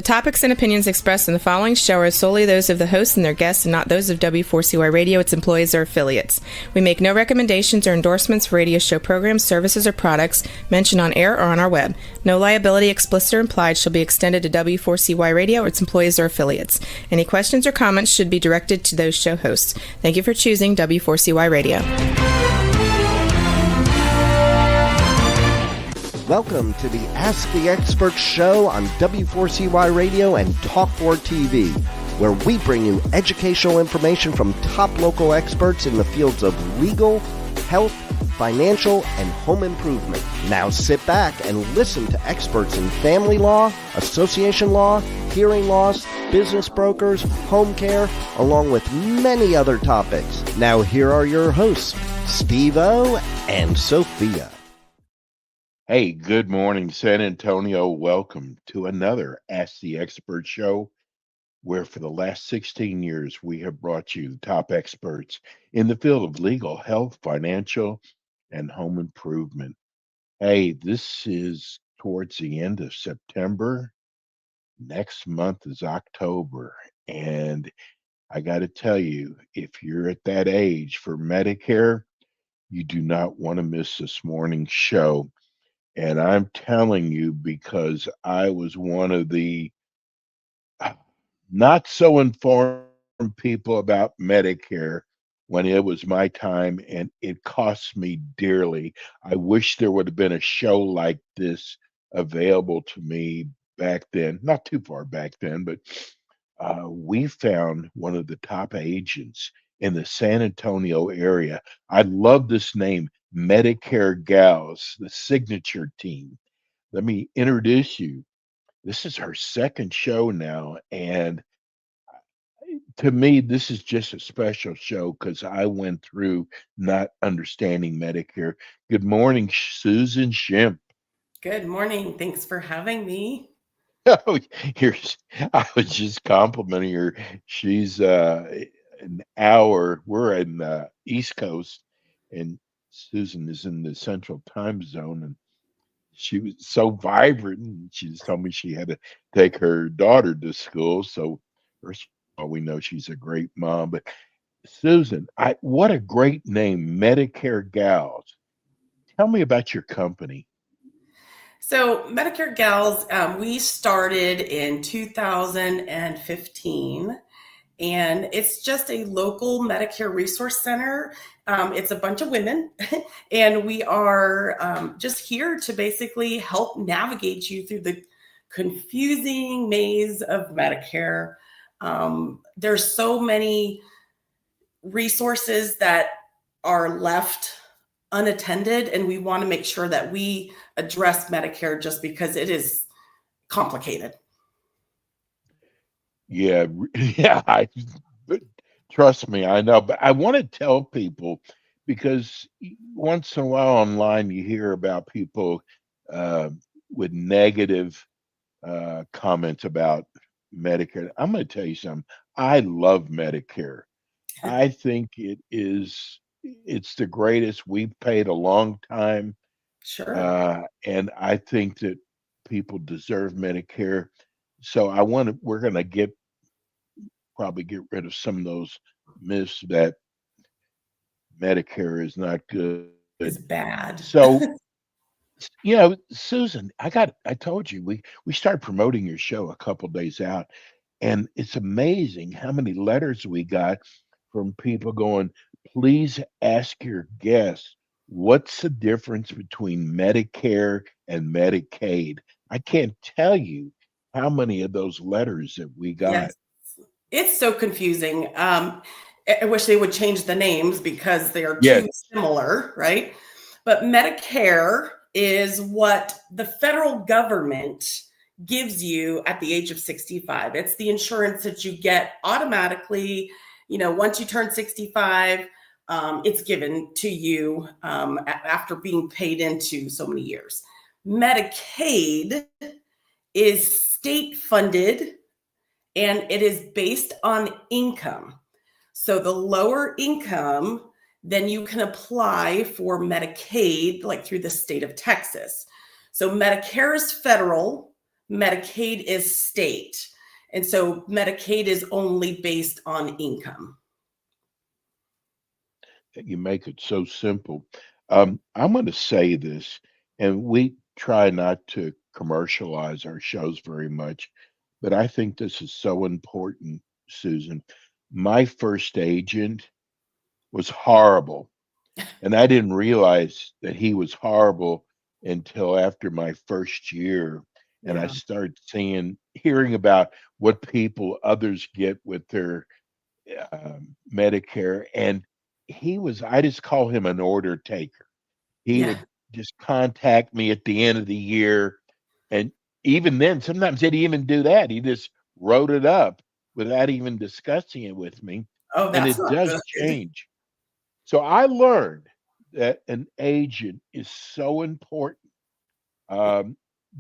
topics and opinions expressed in the following show are solely those of the hosts and their guests and not those of W4CY Radio, its employees, or affiliates. We make no recommendations or endorsements for radio show programs, services, or products mentioned on air or on our web. No liability, explicit or implied, shall be extended to W4CY Radio or its employees or affiliates. Any questions or comments should be directed to those show hosts. Thank you for choosing W4CY Radio. Welcome to the Ask the Expert show on W4CY Radio and Talk4 TV, where we bring you educational information from top local experts in the fields of legal, health, financial, and home improvement. Now sit back and listen to experts in family law, association law, hearing loss, business brokers, home care, along with many other topics. Now here are your hosts, Steve-O and Sophia. Hey, good morning, San Antonio. Welcome to another Ask the Expert show, where for the last 16 years we have brought you the top experts in the field of legal, health, financial, and home improvement. Hey, this is towards the end of September. Next month is October. And I got to tell you, if you're at that age for Medicare, you do not want to miss this morning's show. And I'm telling you, because I was one of the not so informed people about Medicare when it was my time, and it cost me dearly. I wish there would have been a show like this available to me back then, not too far back then, but we found one of the top agents in the San Antonio area. I love this name, Medicare Gals, the signature team. Let me introduce you. This is her second show now, and to me, this is just a special show because I went through not understanding Medicare. Good morning, Susan Shimp. Good morning. Thanks for having me. Oh, I was just complimenting her. She's an hour. We're in the East Coast, and Susan is in the Central Time Zone, and she was so vibrant. And she just told me she had to take her daughter to school. So first of all, we know she's a great mom. But Susan, what a great name, Medicare Gals. Tell me about your company. So Medicare Gals, we started in 2015. And it's just a local Medicare resource center. It's a bunch of women, and we are just here to basically help navigate you through the confusing maze of Medicare. There's so many resources that are left unattended, and we want to make sure that we address Medicare just because it is complicated. Yeah, yeah, trust me, I know, but I want to tell people because once in a while online you hear about people with negative comments about Medicare. I'm going to tell you something. I love Medicare. I think it's the greatest. We've paid a long time. Sure. And I think that people deserve Medicare. So we're going to probably get rid of some of those myths that Medicare is not good. It's bad. So, Susan, I told you, we started promoting your show a couple days out, and it's amazing how many letters we got from people going, please ask your guests, what's the difference between Medicare and Medicaid? I can't tell you how many of those letters that we got. Yes. It's so confusing. I wish they would change the names because they are too similar, right? But Medicare is what the federal government gives you at the age of 65. It's the insurance that you get automatically. Once you turn 65, it's given to you after being paid into so many years. Medicaid is state funded, and it is based on income. So the lower income, then you can apply for Medicaid, like through the state of Texas. So Medicare is federal, Medicaid is state. And so Medicaid is only based on income. You make it so simple. I'm going to say this, and we try not to commercialize our shows very much, but I think this is so important, Susan. My first agent was horrible, and I didn't realize that he was horrible until after my first year. And I Yeah. started hearing about what others get with their Medicare, and I just call him an order taker. He Yeah. would just contact me at the end of the year, and even then, sometimes he didn't even do that. He just wrote it up without even discussing it with me, Oh, and that's it not does good. change. So I learned that an agent is so important. Um,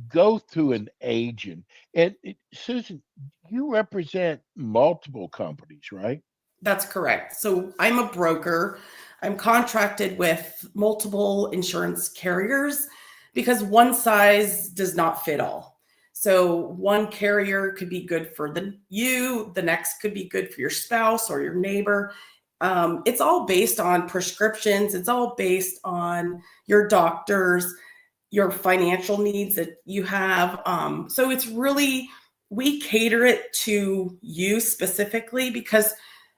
go through an agent, and Susan, you represent multiple companies, right? That's correct. So I'm a broker. I'm contracted with multiple insurance carriers because one size does not fit all. So one carrier could be good for the next could be good for your spouse or your neighbor. It's all based on prescriptions. It's all based on your doctors, your financial needs that you have. So it's really, we cater it to you specifically because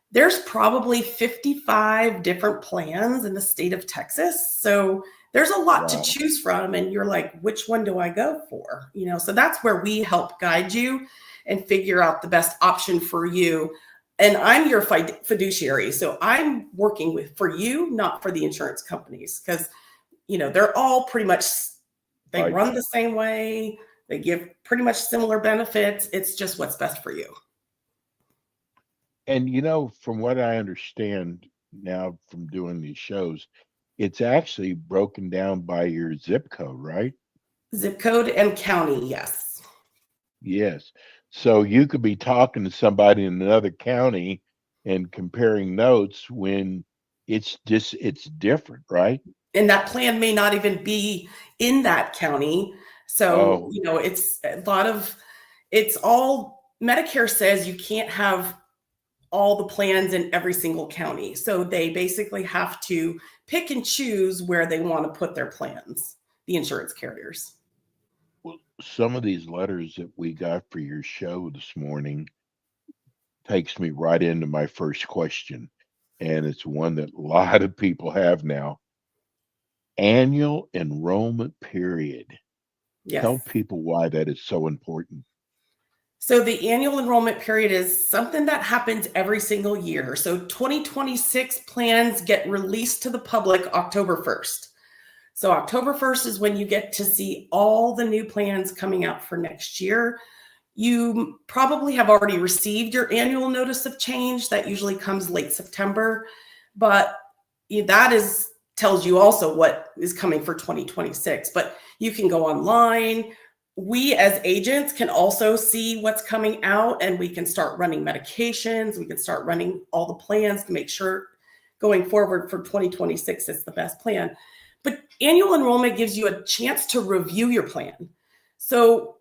there's probably 55 different plans in the state of Texas. So there's a lot to Wow. choose from. And you're like, which one do I go for? So that's where we help guide you and figure out the best option for you. And I'm your fiduciary. So I'm working for you, not for the insurance companies, because, they're all pretty much, they Right. run the same way. They give pretty much similar benefits. It's just what's best for you. And from what I understand now from doing these shows, it's actually broken down by your zip code, right? Zip code and county, yes. Yes. So you could be talking to somebody in another county and comparing notes when it's different, right? And that plan may not even be in that county. So, Oh, it's a lot of, it's all, Medicare says you can't have all the plans in every single county. So they basically have to pick and choose where they want to put their plans, the insurance carriers. well, some of these letters that we got for your show this morning takes me right into my first question, and it's one that a lot of people have now. Annual enrollment period. Tell Yes. people why that is so important. So the annual enrollment period is something that happens every single year. So 2026 plans get released to the public October 1st. So October 1st is when you get to see all the new plans coming out for next year. You probably have already received your annual notice of change. That usually comes late September, but that tells you also what is coming for 2026. But you can go online. We as agents can also see what's coming out, and we can start running medications. We can start running all the plans to make sure going forward for 2026 is the best plan. But annual enrollment gives you a chance to review your plan. So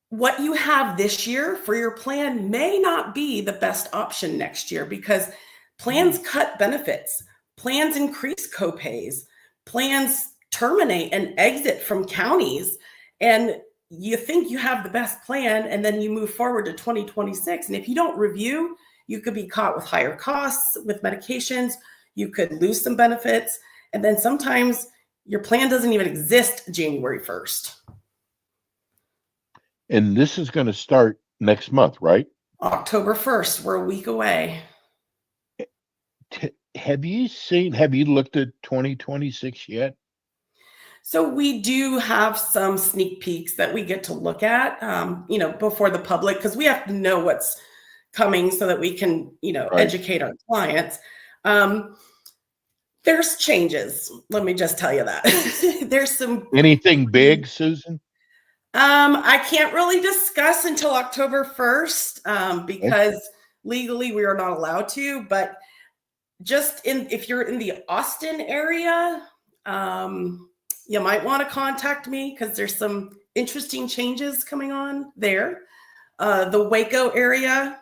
what you have this year for your plan may not be the best option next year because plans cut benefits, plans increase copays, plans terminate and exit from counties. And you think you have the best plan, and then you move forward to 2026. And if you don't review, you could be caught with higher costs with medications. You could lose some benefits. And then sometimes your plan doesn't even exist January 1st. And this is going to start next month, right? October 1st, we're a week away. Have you looked at 2026 yet? So we do have some sneak peeks that we get to look at, before the public, because we have to know what's coming so that we can, Right. educate our clients. There's changes. Let me just tell you that. There's some. Anything big, Susan? I can't really discuss until October 1st because legally we are not allowed to, but if you're in the Austin area, you might want to contact me because there's some interesting changes coming on there. The Waco area,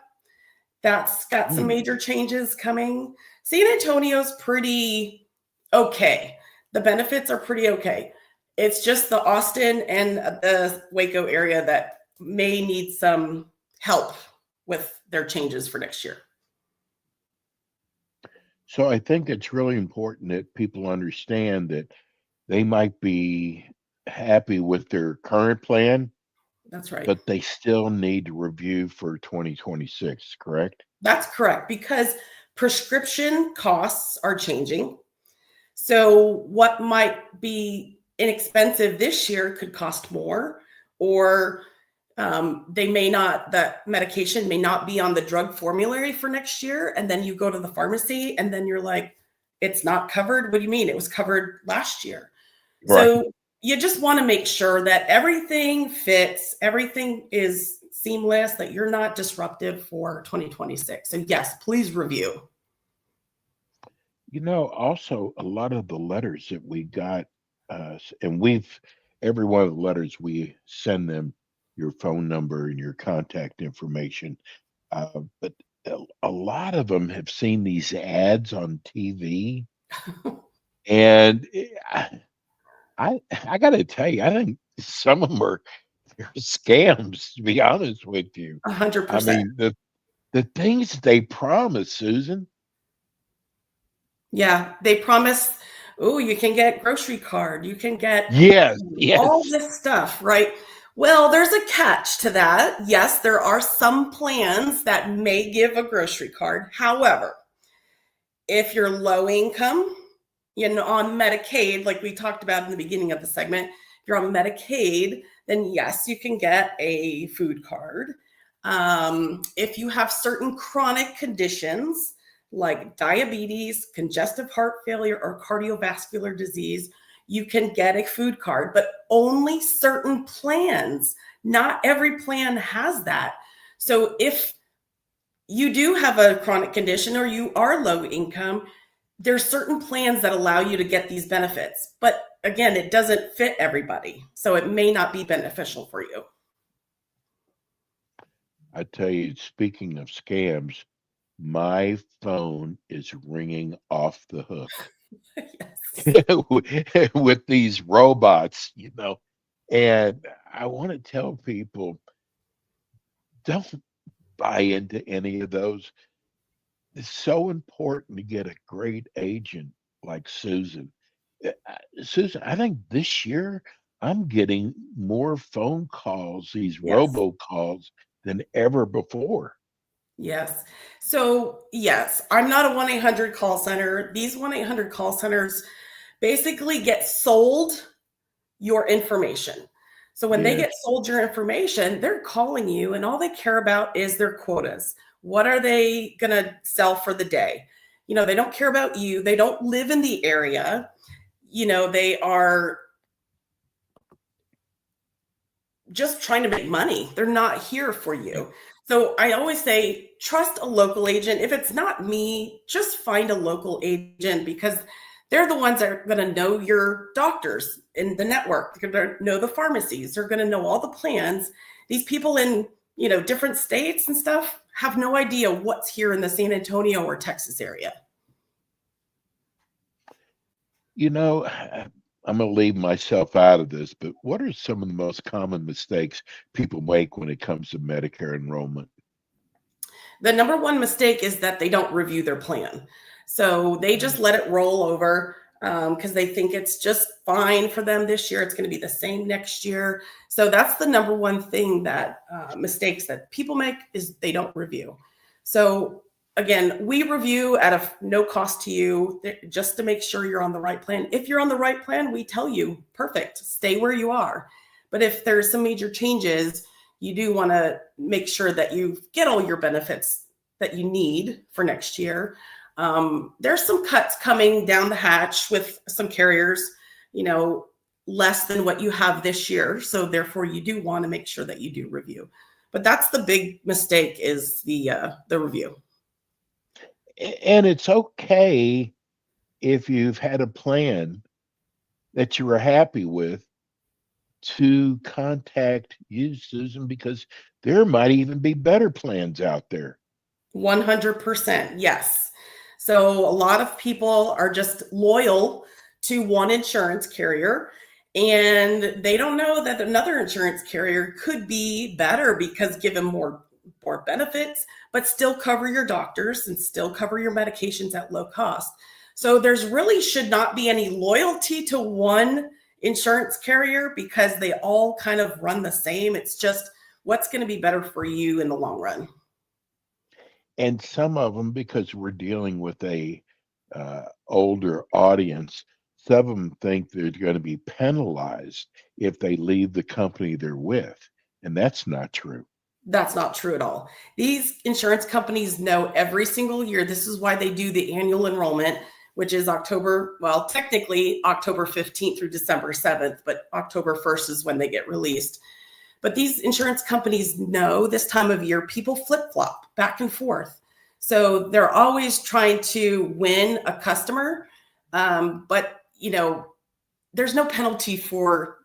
that's got some major changes coming. San Antonio's pretty okay. The benefits are pretty okay. It's just the Austin and the Waco area that may need some help with their changes for next year. So I think it's really important that people understand that they might be happy with their current plan, That's right. but they still need to review for 2026, correct? That's correct, because prescription costs are changing. So what might be inexpensive this year could cost more, or that medication may not be on the drug formulary for next year. And then you go to the pharmacy and then you're like, it's not covered. What do you mean? It was covered last year. Right. So you just want to make sure that everything fits, everything is seamless, that you're not disruptive for 2026. So yes, please review. Also a lot of the letters that we got, and every one of the letters we send them your phone number and your contact information. But a lot of them have seen these ads on TV, and I got to tell you, I think some of them they're scams. To be honest with you, 100%. I mean the things they promise, Susan. Yeah, they promise, oh, you can get grocery card, you can get Yes. all this stuff, right? Well, there's a catch to that. Yes, there are some plans that may give a grocery card. However, if you're low income, on Medicaid, like we talked about in the beginning of the segment, if you're on Medicaid, then yes, you can get a food card. If you have certain chronic conditions like diabetes, congestive heart failure, or cardiovascular disease, you can get a food card, but only certain plans. Not every plan has that. So if you do have a chronic condition or you are low income, there's certain plans that allow you to get these benefits. But again, it doesn't fit everybody. So it may not be beneficial for you. I tell you, speaking of scams, my phone is ringing off the hook with these robots, and I want to tell people, don't buy into any of those. It's so important to get a great agent like Susan. Susan, I think this year I'm getting more phone calls, these robocalls, than ever before. Yes. So, yes, I'm not a 1-800 call center. These 1-800 call centers basically get sold your information. So when they get sold your information, they're calling you and all they care about is their quotas. What are they going to sell for the day? They don't care about you. They don't live in the area. They are just trying to make money. They're not here for you. So I always say, trust a local agent. If it's not me, just find a local agent, because they're the ones that are going to know your doctors in the network. They're going to know the pharmacies. They're going to know all the plans. These people in, different states and stuff have no idea what's here in the San Antonio or Texas area. I'm going to leave myself out of this, but what are some of the most common mistakes people make when it comes to Medicare enrollment? The number one mistake is that they don't review their plan. So they just let it roll over because they think it's just fine for them this year. It's going to be the same next year. So that's the number one thing that mistakes that people make is they don't review. So again, we review at no cost to you just to make sure you're on the right plan. If you're on the right plan, we tell you, perfect, stay where you are. But if there's some major changes, you do want to make sure that you get all your benefits that you need for next year. There's some cuts coming down the hatch with some carriers, less than what you have this year. So therefore, you do want to make sure that you do review. But that's the big mistake is the review. And it's okay if you've had a plan that you were happy with to contact you, Susan, because there might even be better plans out there. 100%. Yes. So a lot of people are just loyal to one insurance carrier, and they don't know that another insurance carrier could be better because give them more benefits, but still cover your doctors and still cover your medications at low cost. So there's really should not be any loyalty to one insurance carrier because they all kind of run the same. It's just what's going to be better for you in the long run. And some of them, because we're dealing with a older audience, some of them think they're going to be penalized if they leave the company they're with, and that's not true. That's not true at all. These insurance companies know every single year. This is why they do the annual enrollment, which is technically October 15th through December 7th, but October 1st is when they get released. But these insurance companies know this time of year, people flip-flop back and forth. So they're always trying to win a customer. But, there's no penalty for,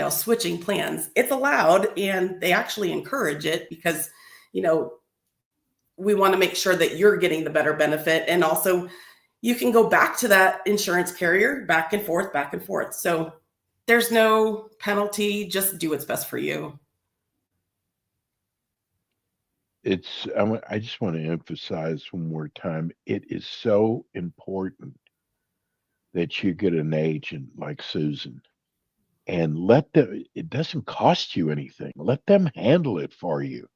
switching plans. It's allowed, and they actually encourage it because, we want to make sure that you're getting the better benefit. And also you can go back to that insurance carrier back and forth, back and forth. So there's no penalty. Just do what's best for you. I just want to emphasize one more time, it is so important that you get an agent like Susan and let them, it doesn't cost you anything. Let them handle it for you.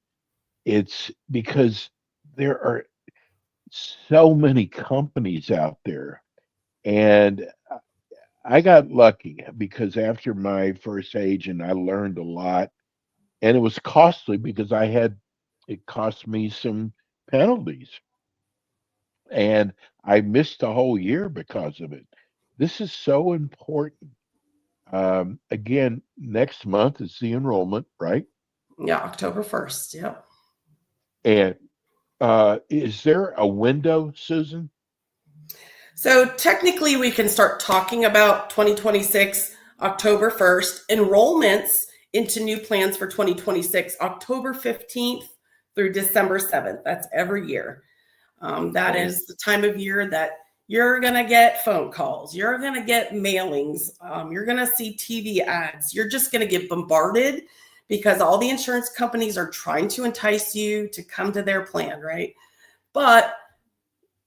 It's because there are so many companies out there. And I got lucky because after my first agent, I learned a lot. And it was costly because it cost me some penalties. And I missed a whole year because of it. This is so important. Again, next month is the enrollment, right? Yeah, October 1st. Yep. And is there a window, Susan? So technically, we can start talking about 2026, October 1st. Enrollments into new plans for 2026, October 15th through December 7th. That's every year. That is the time of year that you're going to get phone calls. You're going to get mailings. You're going to see TV ads. You're just going to get bombarded because all the insurance companies are trying to entice you to come to their plan, right? But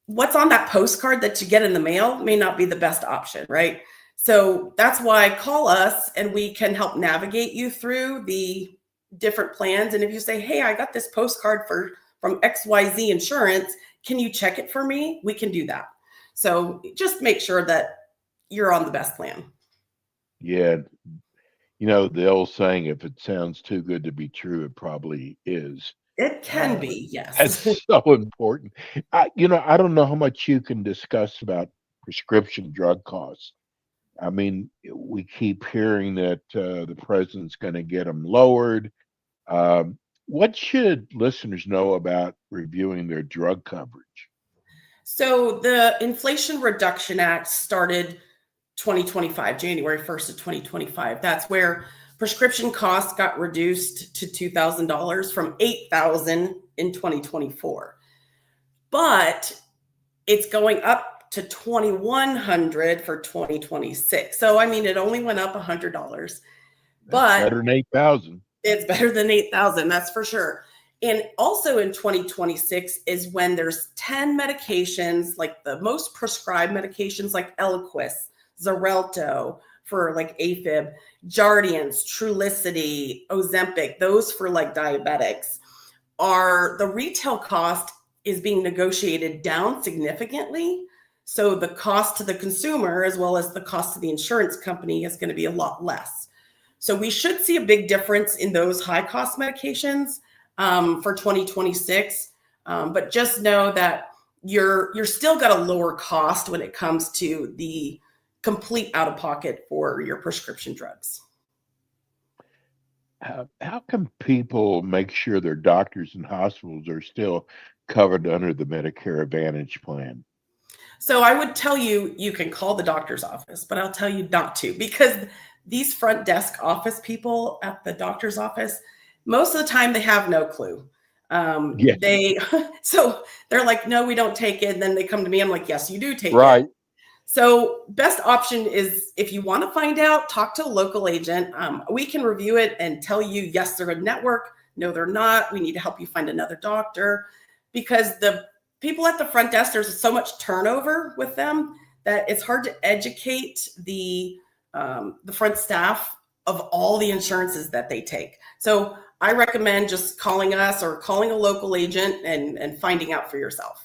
what's on that postcard that you get in the mail may not be the best option, right? So that's why call us and we can help navigate you through the different plans. And if you say, hey, I got this postcard from XYZ Insurance, can you check it for me? We can do that. So just make sure that you're on the best plan. Yeah. The old saying, if it sounds too good to be true, it probably is. It can be, yes. That's so important. I don't know how much you can discuss about prescription drug costs. I mean, we keep hearing that the president's going to get them lowered. What should listeners know about reviewing their drug coverage? So the Inflation Reduction Act started 2025, January 1st of 2025. That's where prescription costs got reduced to $2,000 from $8,000 in 2024. But it's going up to $2,100 for 2026. So, I mean, it only went up $100. But better than 8,000. It's better than 8,000, that's for sure. And also in 2026 is when there's 10 medications, like the most prescribed medications like Eliquis, Xarelto for like AFib, Jardiance, Trulicity, Ozempic, those for like diabetics, the retail cost is being negotiated down significantly. So the cost to the consumer as well as the cost to the insurance company is going to be a lot less. So we should see a big difference in those high cost medications for 2026. But just know that you're still got a lower cost when it comes to the complete out of pocket for your prescription drugs. How can people make sure their doctors and hospitals are still covered under the Medicare Advantage plan? So I would tell you, you can call the doctor's office, but I'll tell you not to, because these front desk office people at the doctor's office, most of the time they have no clue. So they're like, no, we don't take it. And then they come to me. I'm like, yes, you do take it. So best option is, if you want to find out, talk to a local agent. We can review it and tell you, yes, they're a network. No, they're not. We need to help you find another doctor, because the people at the front desk, there's so much turnover with them that it's hard to educate the front staff of all the insurances that they take. So I recommend just calling us or calling a local agent and finding out for yourself.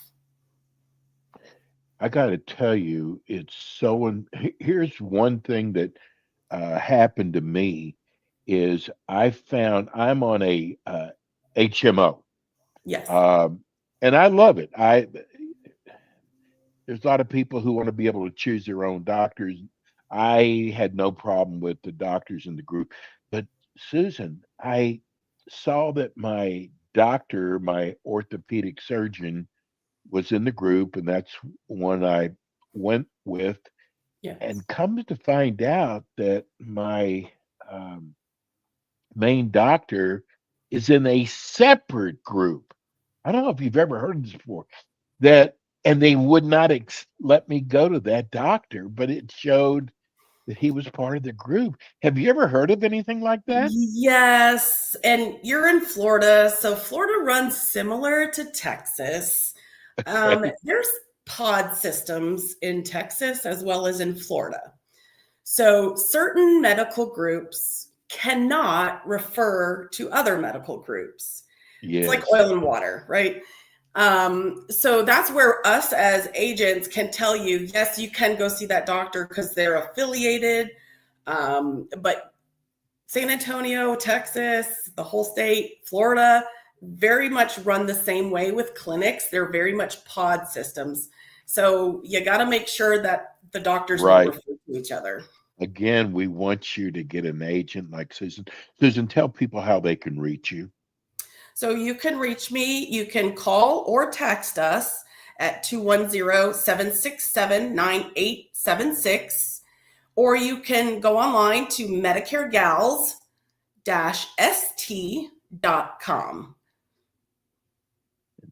I got to tell you, here's one thing that happened to me is I'm on a HMO. Yes. And I love it. There's a lot of people who want to be able to choose their own doctors. I had no problem with the doctors in the group. But Susan, I saw that my doctor, my orthopedic surgeon, was in the group, and that's one I went with. Yes. And come to find out that my main doctor is in a separate group. I don't know if you've ever heard of this before. And they would not let me go to that doctor, but it showed that he was part of the group. Have you ever heard of anything like that? Yes. And you're in Florida. So Florida runs similar to Texas. There's pod systems in Texas as well as in Florida. So certain medical groups cannot refer to other medical groups. Yes. It's like oil and water, right? So that's where us as agents can tell you, yes, you can go see that doctor because they're affiliated. But San Antonio, Texas, the whole state, Florida, very much run the same way with clinics. They're very much pod systems. So you got to make sure that the doctors don't refer to each other. Again, we want you to get an agent like Susan. Susan, tell people how they can reach you. So you can reach me. You can call or text us at 210-767-9876, or you can go online to medicaregals-st.com.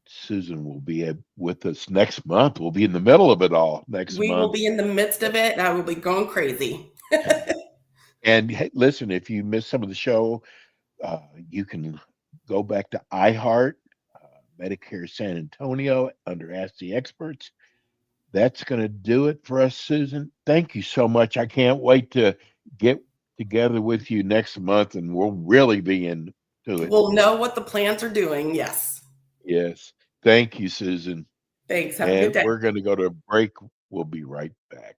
Susan will be with us next month. We'll be in the middle of it all next month. We will be in the midst of it, and I will be going crazy. And hey, listen, if you missed some of the show, you can go back to iHeart, Medicare San Antonio under Ask the Experts. That's going to do it for us, Susan. Thank you so much. I can't wait to get together with you next month, and we'll really be into it. We'll know what the plans are doing. Yes. Yes. Thank you, Susan. Thanks. Have a good day. We're going to go to a break. We'll be right back.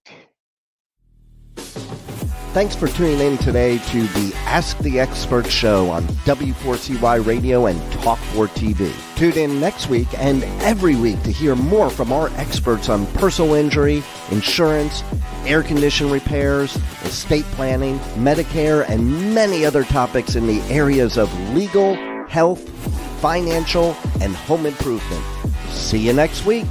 Thanks for tuning in today to the Ask the Expert show on W4CY Radio and Talk4 TV. Tune in next week and every week to hear more from our experts on personal injury, insurance, air condition repairs, estate planning, Medicare, and many other topics in the areas of legal, health, financial, and home improvement. See you next week.